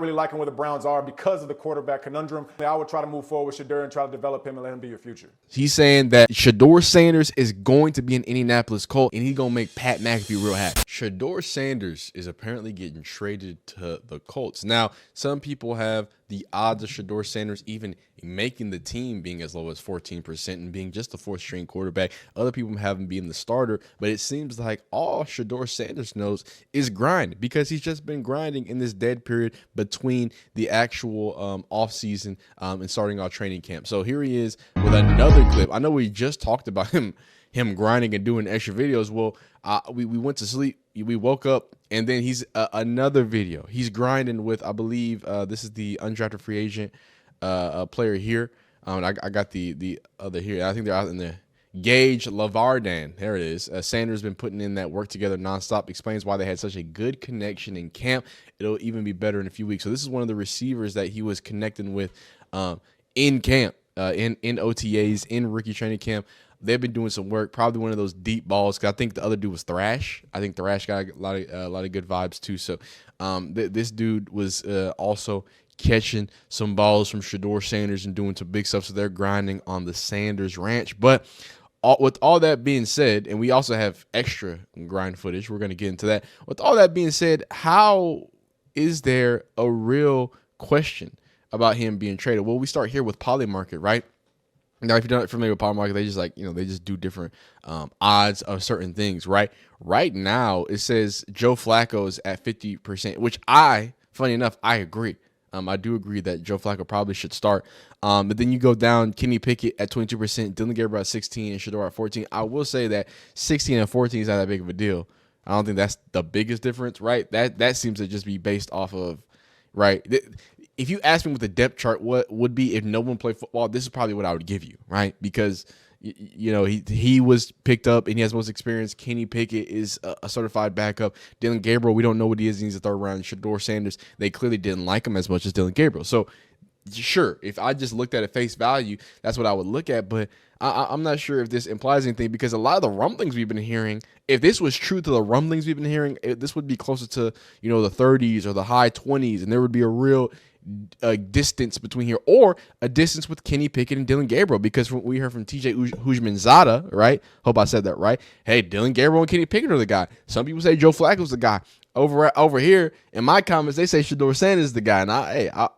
really liking where the Browns are because of the quarterback conundrum. I would try to move forward with Shedeur and try to develop him and let him be your future. He's saying that Shedeur Sanders is going to be an Indianapolis Colt, and he's going to make Pat McAfee real happy. Shedeur Sanders is apparently getting traded to the Colts. Now, some people have the odds of Shedeur Sanders even making the team being as low as 14% and being just a fourth-string quarterback. Other people have him being the starter, but it seems like all Shedeur Sanders knows is grind, because he's just been grinding in this dead period between the actual offseason and starting our training camp. So here he is with another clip. I know we just talked about him grinding and doing extra videos. Well, we went to sleep, we woke up, and then he's another video. He's grinding with, I believe, this is the undrafted free agent player here. I got the other here. I think they're out in there. Gage Lavardan. There it is. Sanders been putting in that work together nonstop. Explains why they had such a good connection in camp. It'll even be better in a few weeks. So this is one of the receivers that he was connecting with in camp, in OTAs, in rookie training camp. They've been doing some work. Probably one of those deep balls, because I think the other dude was Thrash. I think Thrash got a lot of good vibes too. So this dude was also catching some balls from Shedeur Sanders and doing some big stuff. So they're grinding on the Sanders Ranch. But with all that being said, and we also have extra grind footage, we're going to get into that. With all that being said, how is there a real question about him being traded? Well, we start here with Polymarket, right? Now, if you're not familiar with Polymarket, they just they just do different odds of certain things, right? Right now, it says Joe Flacco is at 50%, which funny enough, I agree. I do agree that Joe Flacco probably should start. But then you go down, Kenny Pickett at 22%, Dylan Gabriel at 16%, and Shedeur at 14%. I will say that 16 and 14 is not that big of a deal. I don't think that's the biggest difference, right? That seems to just be based off of, right? If you ask me what the depth chart would be if no one played football, this is probably what I would give you, right? Because he was picked up and he has most experience. Kenny Pickett is a certified backup. Dylan Gabriel, we don't know what he is. He's a third round. Shedeur Sanders, they clearly didn't like him as much as Dylan Gabriel. So sure, if I just looked at it face value, that's what I would look at. But I'm not sure if this implies anything, because a lot of the rumblings we've been hearing, if this was true to the rumblings we've been hearing, this would be closer to the 30s or the high 20s, and there would be a real distance between here, or a distance with Kenny Pickett and Dylan Gabriel, because from what we heard from TJ Houshmandzadeh, right? Hope I said that right. Hey, Dylan Gabriel and Kenny Pickett are the guy. Some people say Joe Flacco's the guy. Over here in my comments, they say Shedeur Sanders is the guy. And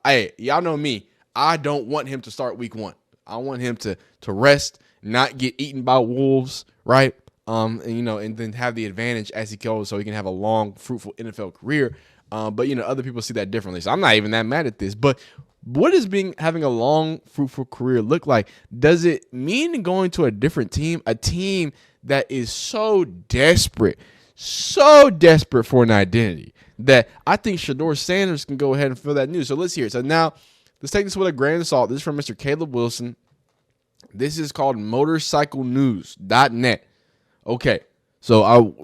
hey, y'all know me. I don't want him to start week 1. I want him to rest, not get eaten by wolves, right? And then have the advantage as he goes, so he can have a long, fruitful NFL career. But other people see that differently. So I'm not even that mad at this. But what does having a long, fruitful career look like? Does it mean going to a different team, a team that is so desperate for an identity, that I think Shedeur Sanders can go ahead and fill that news? So let's hear it. So now, let's take this with a grain of salt. This is from Mr. Caleb Wilson. This is called motorcyclenews.net. Okay. So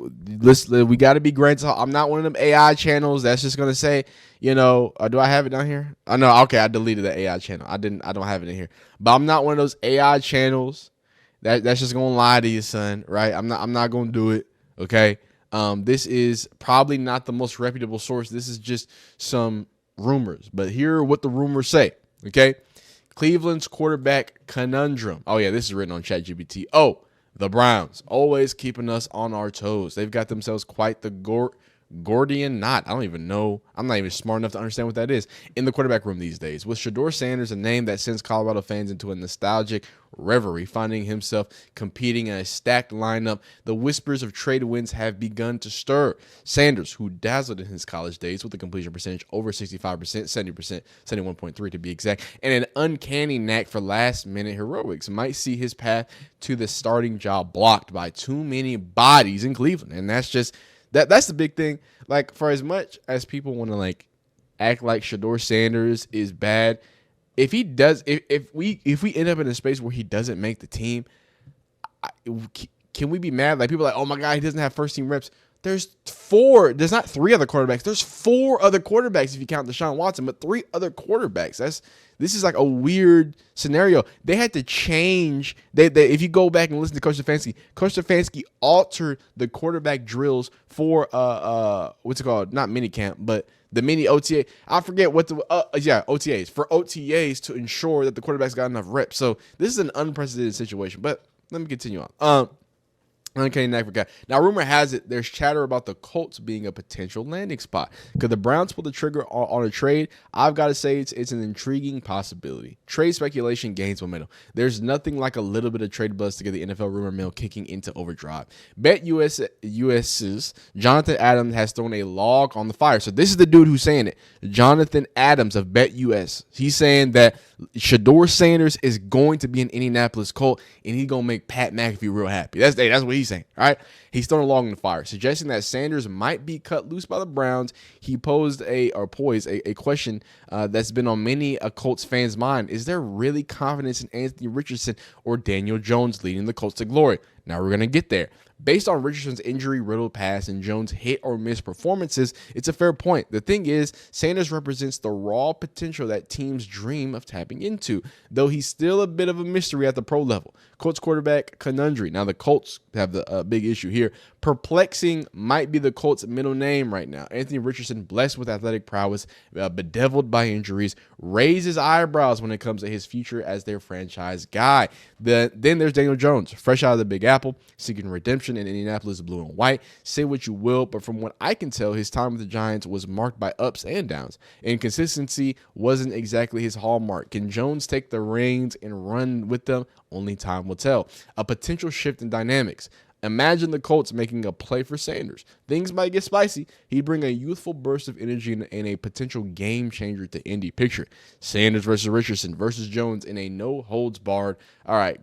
we got to be great. I'm not one of them AI channels that's just gonna say, do I have it down here? I know. Okay, I deleted the AI channel. I don't have it in here. But I'm not one of those AI channels that's just gonna lie to you, son. Right? I'm not gonna do it. Okay. This is probably not the most reputable source. This is just some rumors. But here are what the rumors say. Okay. Cleveland's quarterback conundrum. Oh yeah, this is written on ChatGPT. Oh. The Browns, always keeping us on our toes. They've got themselves quite the Gordian knot. I don't even know. I'm not even smart enough to understand what that is in the quarterback room these days. With Shedeur Sanders, a name that sends Colorado fans into a nostalgic reverie, finding himself competing in a stacked lineup, the whispers of trade wins have begun to stir. Sanders, who dazzled in his college days with a completion percentage over 65%, 70%, 71.3 to be exact, and an uncanny knack for last-minute heroics, might see his path to the starting job blocked by too many bodies in Cleveland. And that's just that's the big thing. Like, for as much as people want to act like Shedeur Sanders is bad, if he does, if we end up in a space where he doesn't make the team, can we be mad? Like, people are like, oh my God, he doesn't have first team reps. There's four. There's not three other quarterbacks. There's four other quarterbacks if you count Deshaun Watson, but three other quarterbacks. This is like a weird scenario. They had to change. If you go back and listen to Coach Stefanski altered the quarterback drills for what's it called? Not mini camp, but the mini OTA. I forget what the OTAs for OTAs to ensure that the quarterbacks got enough reps. So this is an unprecedented situation. But let me continue on. Uncanny knack for guy. Now, rumor has it there's chatter about the Colts being a potential landing spot. Could the Browns pull the trigger on a trade? I've got to say it's an intriguing possibility. Trade speculation gains momentum. There's nothing like a little bit of trade buzz to get the NFL rumor mill kicking into overdrive. US's Jonathan Adams has thrown a log on the fire. So this is the dude who's saying it. Jonathan Adams of BetUS. He's saying that Shedeur Sanders is going to be an Indianapolis Colt, and he's going to make Pat McAfee real happy. That's what he's saying. All right. He's thrown a log in the fire, suggesting that Sanders might be cut loose by the Browns. He poised a question that's been on many a Colts fan's mind. Is there really confidence in Anthony Richardson or Daniel Jones leading the Colts to glory? Now we're going to get there. Based on Richardson's injury-riddled past and Jones' hit-or-miss performances, it's a fair point. The thing is, Sanders represents the raw potential that teams dream of tapping into, though he's still a bit of a mystery at the pro level. Colts quarterback conundrum. Now, the Colts have the big issue here. Perplexing might be the Colts' middle name right now. Anthony Richardson, blessed with athletic prowess, bedeviled by injuries, raises eyebrows when it comes to his future as their franchise guy. Then there's Daniel Jones, fresh out of the Big Apple, seeking redemption in Indianapolis blue and white. Say what you will, but from what I can tell, his time with the Giants was marked by ups and downs. Inconsistency wasn't exactly his hallmark. Can Jones take the reins and run with them? Only time will tell. A potential shift in dynamics. Imagine the Colts making a play for Sanders. Things might get spicy. He'd bring a youthful burst of energy and a potential game changer to Indy. Picture Sanders versus Richardson versus Jones in a no-holds-barred. All right.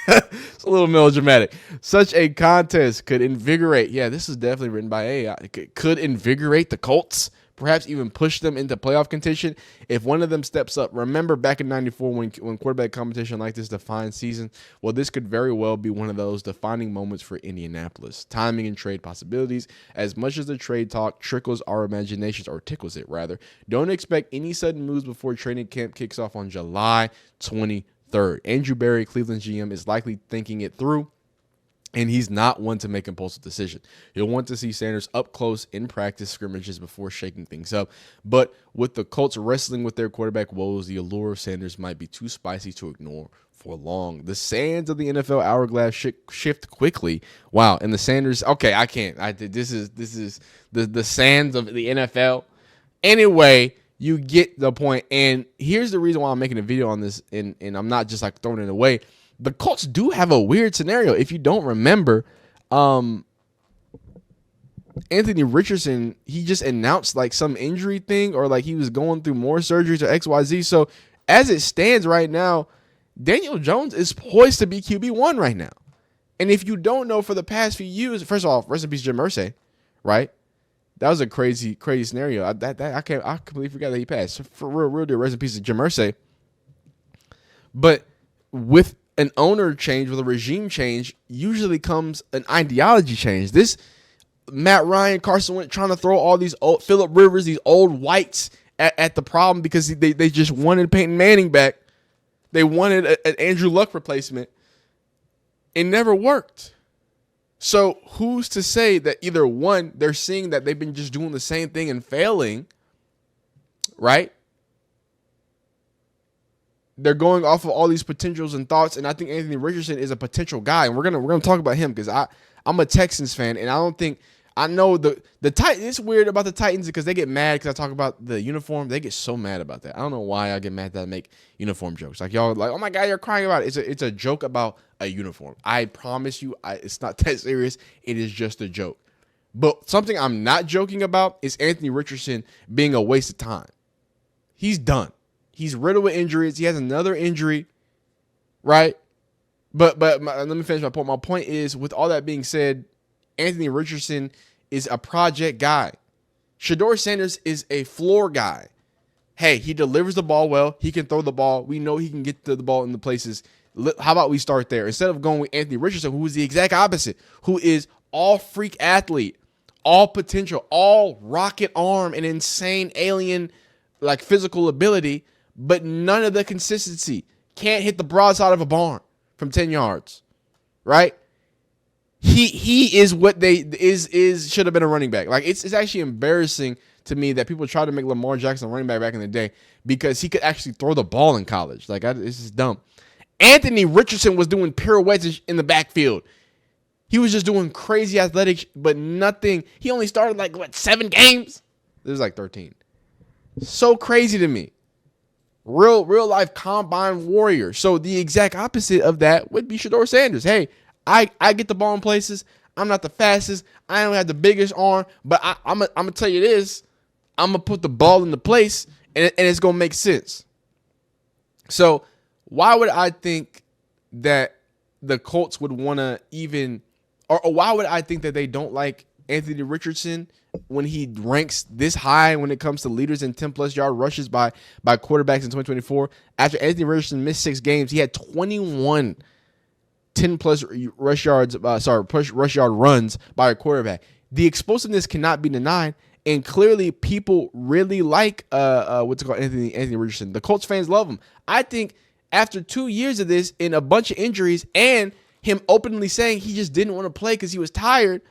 It's a little melodramatic. Such a contest could invigorate. Yeah, this is definitely written by AI. Could invigorate the Colts. Perhaps even push them into playoff contention if one of them steps up. Remember back in 94 when quarterback competition like this defined season? Well, this could very well be one of those defining moments for Indianapolis. Timing and trade possibilities. As much as the trade talk trickles our imaginations, or tickles it rather, don't expect any sudden moves before training camp kicks off on July 23rd. Andrew Berry, Cleveland's GM, is likely thinking it through. And he's not one to make impulsive decisions. He'll want to see Sanders up close in practice scrimmages before shaking things up. But with the Colts wrestling with their quarterback woes, the allure of Sanders might be too spicy to ignore for long. The sands of the NFL hourglass shift quickly. Wow. And the Sanders, okay, I can't. This is the sands of the NFL. Anyway, you get the point. And here's the reason why I'm making a video on this, and I'm not just like throwing it away. The Colts do have a weird scenario. If you don't remember, Anthony Richardson, he just announced like some injury thing, or like he was going through more surgeries or XYZ. So as it stands right now, Daniel Jones is poised to be QB1 right now. And if you don't know, for the past few years, first off, rest in peace, Jim Irsay, right? That was a crazy scenario. I completely forgot that he passed. For real deal, rest in peace to Jim Irsay. But with an owner change, with a regime change, usually comes an ideology change. This Matt Ryan, Carson Wentz trying to throw all these old Phillip Rivers, these old whites at the problem because they just wanted Peyton Manning back. They wanted an Andrew Luck replacement. It never worked. So who's to say that either one, they're seeing that they've been just doing the same thing and failing, right? They're going off of all these potentials and thoughts, and I think Anthony Richardson is a potential guy, and we're gonna talk about him because I'm a Texans fan, and I know the Titans. It's weird about the Titans because they get mad because I talk about the uniform. They get so mad about that. I don't know why I get mad that I make uniform jokes. Like y'all, like, oh my God, you're crying about it. It's a joke about a uniform. I promise you, it's not that serious. It is just a joke. But something I'm not joking about is Anthony Richardson being a waste of time. He's done. He's riddled with injuries. He has another injury, right? But let me finish my point. My point is, with all that being said, Anthony Richardson is a project guy. Shedeur Sanders is a floor guy. Hey, he delivers the ball well. He can throw the ball. We know he can get to the ball in the places. How about we start there? Instead of going with Anthony Richardson, who is the exact opposite, who is all freak athlete, all potential, all rocket arm and insane alien like physical ability, but none of the consistency. Can't hit the broadside of a barn from 10 yards, right? He is what they should have been a running back. Like it's actually embarrassing to me that people try to make Lamar Jackson a running back in the day because he could actually throw the ball in college. Like this is dumb. Anthony Richardson was doing pirouettes in the backfield. He was just doing crazy athletics, but nothing. He only started like 7 games. There's like 13. So crazy to me. Real life combine warrior. So the exact opposite of that would be Shedeur Sanders. Hey, I get the ball in places. I'm not the fastest. I don't have the biggest arm, but I'm gonna tell you this. I'm gonna put the ball into place, and it's gonna make sense. So why would I think that the Colts would want to even, or why would I think that they don't like Anthony Richardson when he ranks this high when it comes to leaders in 10+ yard rushes by quarterbacks in 2024? After Anthony Richardson missed 6 games, he had 21 10+ rush yards, rush yard runs by a quarterback. The explosiveness cannot be denied, and clearly people really like Anthony Richardson. The Colts fans love him. I think after 2 years of this and a bunch of injuries and him openly saying he just didn't want to play because he was tired,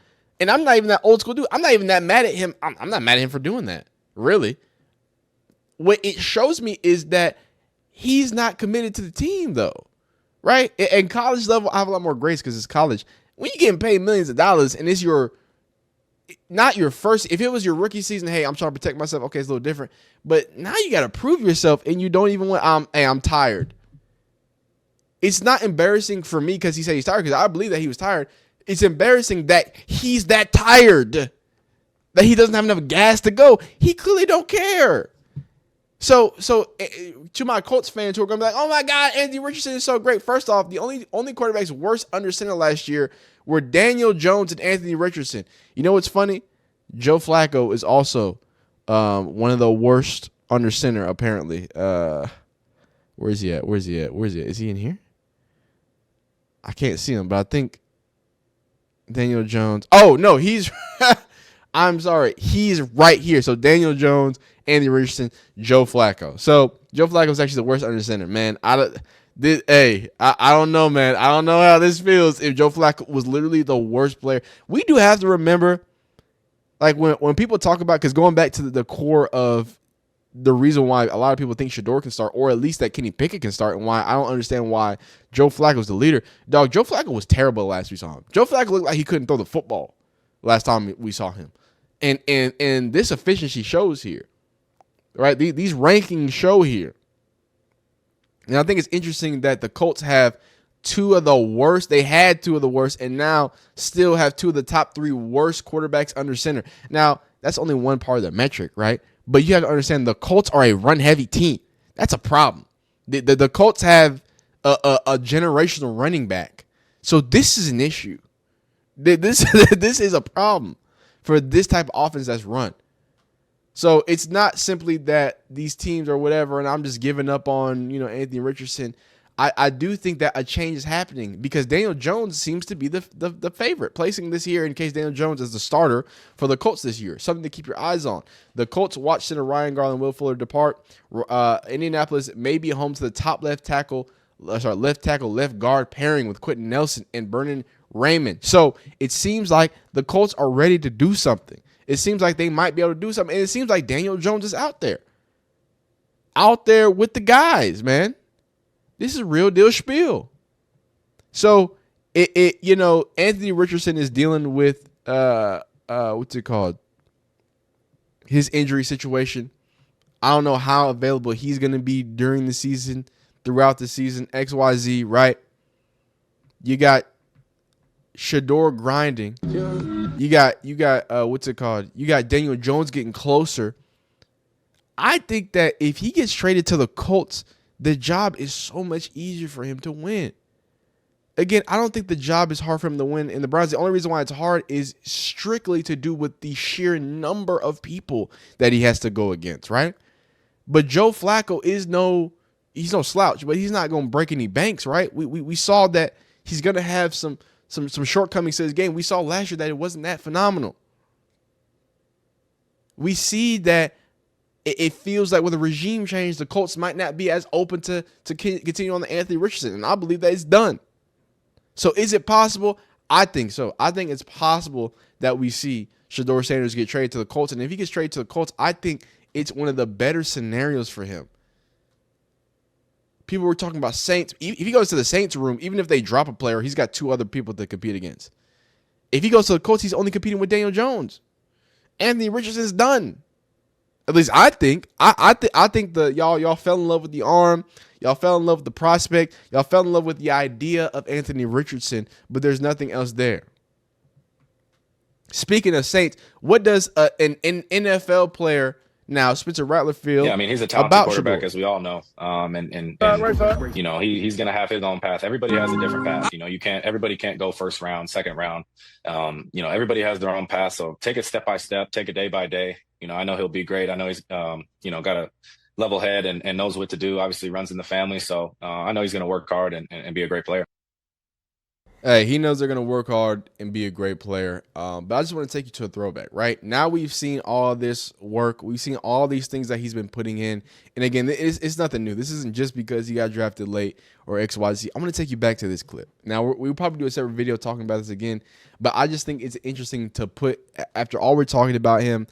and I'm not even that old school dude. I'm not even that mad at him. I'm not mad at him for doing that, really. What it shows me is that he's not committed to the team, though, right? And college level, I have a lot more grace because it's college. When you're getting paid millions of dollars and it's not your first, if it was your rookie season, hey, I'm trying to protect myself. Okay, it's a little different. But now you got to prove yourself and you don't even want, hey, I'm tired. It's not embarrassing for me because he said he's tired because I believe that he was tired. It's embarrassing that he's that tired, that he doesn't have enough gas to go. He clearly don't care. So to my Colts fans who are going to be like, oh my God, Anthony Richardson is so great. First off, the only quarterbacks worse under center last year were Daniel Jones and Anthony Richardson. You know what's funny? Joe Flacco is also one of the worst under center, apparently. Where is he at? Is he in here? I can't see him, but I think Daniel Jones. Oh, no, he's I'm sorry. He's right here. So Daniel Jones, Anthony Richardson, Joe Flacco. So Joe Flacco is actually the worst under center, man. I don't know, man. I don't know how this feels if Joe Flacco was literally the worst player. We do have to remember, like when people talk about, because going back to the core of the reason why a lot of people think Shedeur can start, or at least that Kenny Pickett can start, and why I don't understand why Joe Flacco was the leader. Dog, Joe Flacco was terrible last we saw him. Joe Flacco looked like he couldn't throw the football last time we saw him. And this efficiency shows here, right? These rankings show here. And I think it's interesting that the Colts have 2 of the worst. They had 2 of the worst, and now still have 2 of the top 3 worst quarterbacks under center. Now, that's only one part of the metric, right? But you have to understand the Colts are a run-heavy team. That's a problem. The Colts have a generational running back. So this is an issue. This is a problem for this type of offense that's run. So it's not simply that these teams or whatever, and I'm just giving up on Anthony Richardson. I do think that a change is happening because Daniel Jones seems to be the favorite, placing this year in case Daniel Jones is the starter for the Colts this year. Something to keep your eyes on. The Colts watch center Ryan Garland, Will Fuller depart. Indianapolis may be home to the top left tackle, left guard pairing with Quentin Nelson and Vernon Raymond. So it seems like the Colts are ready to do something. It seems like they might be able to do something. And it seems like Daniel Jones is out there with the guys, man. This is real deal spiel. So Anthony Richardson is dealing with what's it called? His injury situation. I don't know how available he's going to be during the season, throughout the season, XYZ, right? You got Shedeur grinding. You got what's it called? You got Daniel Jones getting closer. I think that if he gets traded to the Colts, the job is so much easier for him to win. Again, I don't think the job is hard for him to win in the Browns. The only reason why it's hard is strictly to do with the sheer number of people that he has to go against, right? But Joe Flacco he's no slouch, but he's not going to break any banks, right? We saw that he's going to have some shortcomings to his game. We saw last year that it wasn't that phenomenal. We see that it feels like with a regime change, the Colts might not be as open to continue on the Anthony Richardson, and I believe that it's done. So is it possible? I think so. I think it's possible that we see Shedeur Sanders get traded to the Colts, and if he gets traded to the Colts, I think it's one of the better scenarios for him. People were talking about Saints. If he goes to the Saints room, even if they drop a player, he's got 2 other people to compete against. If he goes to the Colts, he's only competing with Daniel Jones. Anthony Richardson's done. At least I think. I think y'all fell in love with the arm. Y'all fell in love with the prospect. Y'all fell in love with the idea of Anthony Richardson, but there's nothing else there. Speaking of Saints, what does an NFL player now, Spencer Rattler, feel? Yeah, I mean, he's a talented quarterback, as we all know. You know, he's going to have his own path. Everybody has a different path. You know, everybody can't go first round, second round. You know, everybody has their own path. So take it step by step, take it day by day. You know, I know he'll be great. I know he's, you know, got a level head and knows what to do. Obviously runs in the family. So I know he's going to work hard and be a great player. Hey, he knows they're going to work hard and be a great player. But I just want to take you to a throwback, right? Now we've seen all this work. We've seen all these things that he's been putting in. And again, it's nothing new. This isn't just because he got drafted late or X, Y, Z. I'm going to take you back to this clip. Now, we'll probably do a separate video talking about this again. But I just think it's interesting to put, after all we're talking about him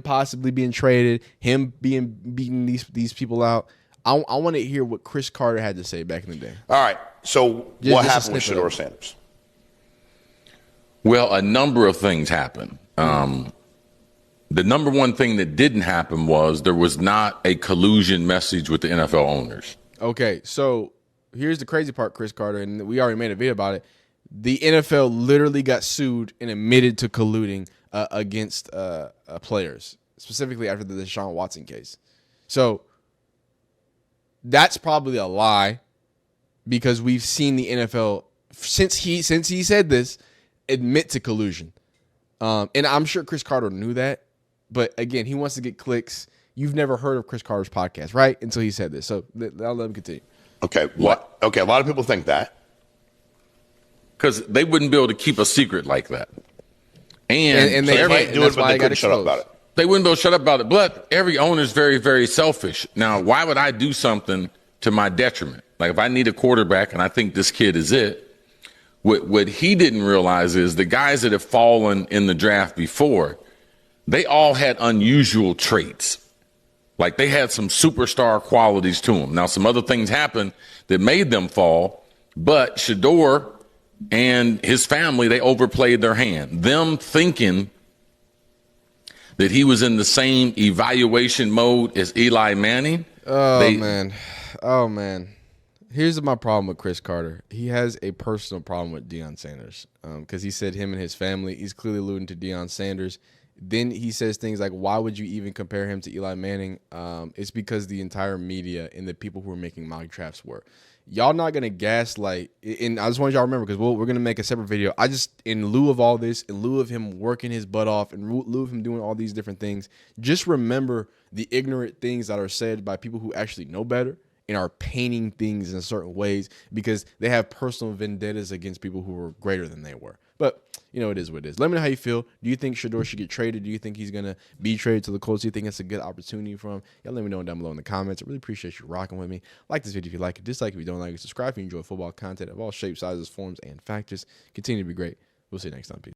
possibly being traded, him beating these people out, I want to hear what Chris Carter had to say back in the day. All right. So what happened with Shedeur Sanders? Well, a number of things happened. The number one thing that didn't happen was there was not a collusion message with the NFL owners. Okay, so here's the crazy part, Chris Carter, and we already made a video about it. The NFL literally got sued and admitted to colluding against players, specifically after the Deshaun Watson case. So that's probably a lie, because we've seen the NFL since he said this admit to collusion, and I'm sure Chris Carter knew that. But again, he wants to get clicks. You've never heard of Chris Carter's podcast, right? Until he said this. So I'll let him continue. Okay, what? Okay, a lot of people think that because they wouldn't be able to keep a secret like that, and they can't do it, but they couldn't shut up about it. They wouldn't be able to shut up about it. But every owner is very, very selfish. Now, why would I do something to my detriment? Like if I need a quarterback and I think this kid is it, what he didn't realize is the guys that have fallen in the draft before, they all had unusual traits. Like they had some superstar qualities to them. Now, some other things happened that made them fall, but Shedeur and his family, they overplayed their hand. Them thinking that he was in the same evaluation mode as Eli Manning. Oh, man. Here's my problem with Chris Carter. He has a personal problem with Deion Sanders because he said him and his family. He's clearly alluding to Deion Sanders. Then he says things like, why would you even compare him to Eli Manning? It's because the entire media and the people who are making mock drafts were. Y'all not going to gaslight. And I just want y'all to remember, because we're going to make a separate video. I just, in lieu of all this, in lieu of him working his butt off, in lieu of him doing all these different things, just remember the ignorant things that are said by people who actually know better and are painting things in certain ways because they have personal vendettas against people who were greater than they were. But, you know, it is what it is. Let me know how you feel. Do you think Shedeur should get traded? Do you think he's going to be traded to the Colts? Do you think it's a good opportunity for him? Y'all let me know down below in the comments. I really appreciate you rocking with me. Like this video if you like it. Dislike if you don't like it. Subscribe if you enjoy football content of all shapes, sizes, forms, and factors. Continue to be great. We'll see you next time. Peace.